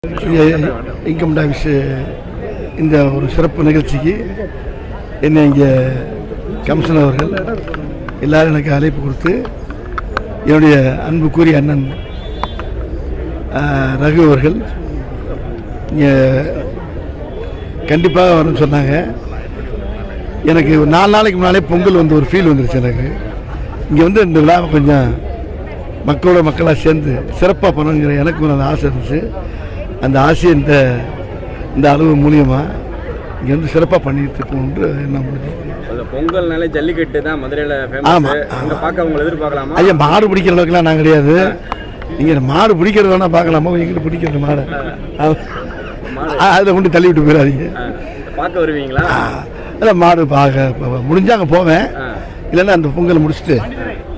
Income tax இந்த ஒரு சிறப்பு நிகழ்ச்சிக்கு என்னை இங்கே கமிஷனர் அவர்கள் எல்லாரும் எனக்கு அழைப்பு கொடுத்து என்னுடைய அன்புக்குரிய அண்ணன் ரகு அவர்கள் இங்கே கண்டிப்பாக வரும்னு சொன்னாங்க. எனக்கு 4 நாளைக்கு முன்னாலே பொங்கல் வந்து ஒரு ஃபீல் வந்துருச்சு. எனக்கு இங்கே வந்து இந்த விழாவை கொஞ்சம் மக்களோட மக்களாக சேர்ந்து சிறப்பாக பண்ணணுங்கிற எனக்கு ஒரு ஆசை இருந்துச்சு. அந்த ஆசையை இந்த அளவு மூலியமாக இங்கே வந்து சிறப்பாக பண்ணிட்டு இருக்கணும்னு என்ன முடிஞ்சு. பொங்கல்னாலே ஜல்லிக்கட்டு தான் மதுரையில். ஆமாம், அங்கே பார்க்க உங்களை எதிர்பார்க்கலாமா? ஐயா, மாடு பிடிக்கிற அளவுக்குலாம் நான் கிடையாது. நீங்கள் மாடு பிடிக்கிறது வேணால் பார்க்கலாமா? எங்கிட்ட பிடிக்கிறது மாடு அதில் கொண்டு தள்ளி விட்டு போயிடாதீங்க. பார்க்க வருவீங்களா? அதான் மாடு பார்க்க முடிஞ்சா அங்கே போவேன். இல்லைன்னா அந்த பொங்கலை முடிச்சுட்டு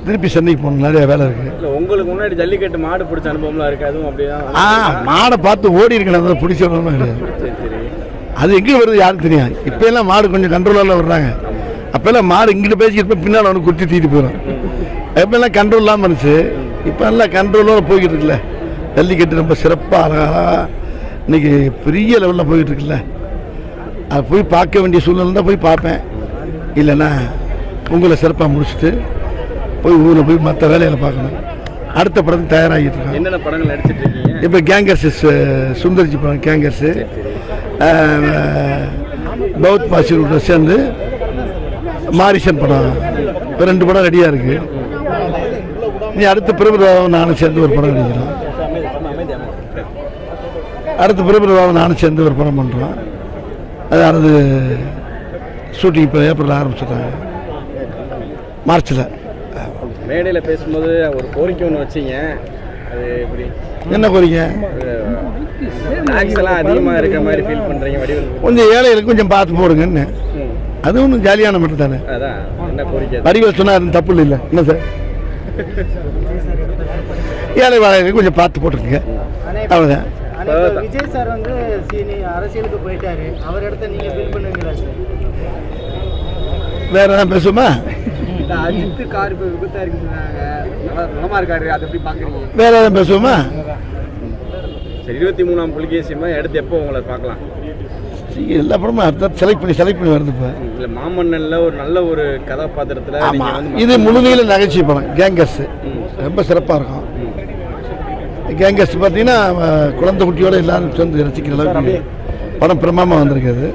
திருப்பி சென்னைக்கு போகணும். நிறைய வேலை இருக்குது. உங்களுக்கு முன்னாடி ஜல்லிக்கட்டு மாடு பிடிச்ச அனுபவம்லாம் இருக்குது? அதுவும் அப்படிதான். மாடை பார்த்து ஓடி இருக்கணும், அதை பிடிச்ச விடணும் கிடையாது. அது எங்கே வருது யாருக்கு தெரியும். இப்போ எல்லாம் மாடு கொஞ்சம் கண்ட்ரோலாக வர்றாங்க. அப்போல்லாம் மாடு இங்கிட்ட பேசிக்கிட்டு பின்னால் அவனுக்கு குத்தி தீட்டு போயிடும். எப்போல்லாம் கண்ட்ரோல் இல்லாமல் இருந்துச்சு. இப்போ எல்லாம் கண்ட்ரோலோடு போய்கிட்டு இருக்குல்ல. ஜல்லிக்கட்டு ரொம்ப சிறப்பாக அழகாக இன்னைக்கு பெரிய லெவலில் போய்கிட்டு இருக்குல்ல. அதை போய் பார்க்க வேண்டிய சூழ்நிலை தான் போய் பார்ப்பேன். இல்லைன்னா உங்களை சிறப்பாக முடிச்சுட்டு போய் ஊரில் போய் மற்ற வேலையில் பார்க்கணும். அடுத்த படத்துக்கு தயாராகிட்டு இருக்காங்க. என்னென்ன படங்கள் நடிச்சிட்டு இருக்கீங்க? இப்போ கேங்கர்ஸ், சுந்தர்ஜி படம் கேங்கர்ஸு, பௌத் பாசிலோட சேர்ந்து மாரிசன் படம், இப்போ 2 படம் ரெடியாக இருக்குது. நீ அடுத்த பிரபுராவும் நானும் சேர்ந்து ஒரு படம் நடிக்கிறோம். அடுத்த பிரபுராவும் நானும் சேர்ந்து ஒரு படம் பண்ணுறோம். அதாவது ஷூட்டிங் இப்போ ஏப்ரல் ஆரம்பிச்சிட்டாங்க, மார்ச்சில். மேடையில் பேசும்போது ஒரு கோரிக்கை ஒன்று வச்சிங்க, அது எப்படி? என்ன கோரிக்கை? டாக்ஸ் எல்லாம் அதிகமாக இருக்கிற மாதிரி ஃபீல் பண்ணுறீங்க. வடிவல் கொஞ்சம் ஏழைகளுக்கு கொஞ்சம் பார்த்து போடுங்கன்னு. அது ஒன்றும் ஜாலியான மட்டும் தானே. அதான் என்ன கோரிக்கை? வடிவல் சொன்னால் அது தப்பு இல்லை. என்ன சார், ஏழை வாழைகளுக்கு கொஞ்சம் பார்த்து போட்டுருங்க, அவ்வளோதான். விஜய் சார் வந்து அரசியலுக்கு போயிட்டாரு, அவர் இடத்த நீங்க ஃபில் பண்ணுவீங்களா? வேற எதாவது பேசுமா? அஜித் கார் விபத்தா இருக்குறாங்க, நலமா இருக்காரு, அதை எப்படி பாக்குறீங்க? வேற எதாவது பேசுவோமா? சரி, 23ஆம் புலிகேசியமா எடுத்து எப்போ உங்களை பார்க்கலாம்? எல்லா படமும் அடுத்த செலக்ட் பண்ணி வருது. இப்போ இல்லை, மாமன்னன்ல ஒரு நல்ல ஒரு கதாபாத்திரத்தில் இது முழுமையில் நகைச்சுவை படம் கேங்கர்ஸ். ரொம்ப சிறப்பாக இருக்கும். கேங்கர்ஸ் பார்த்தீங்கன்னா குழந்தை குட்டியோட எல்லாரும் சேர்ந்து ரசிக்கிற அளவுக்கு படம் பிரமாமா வந்திருக்குது.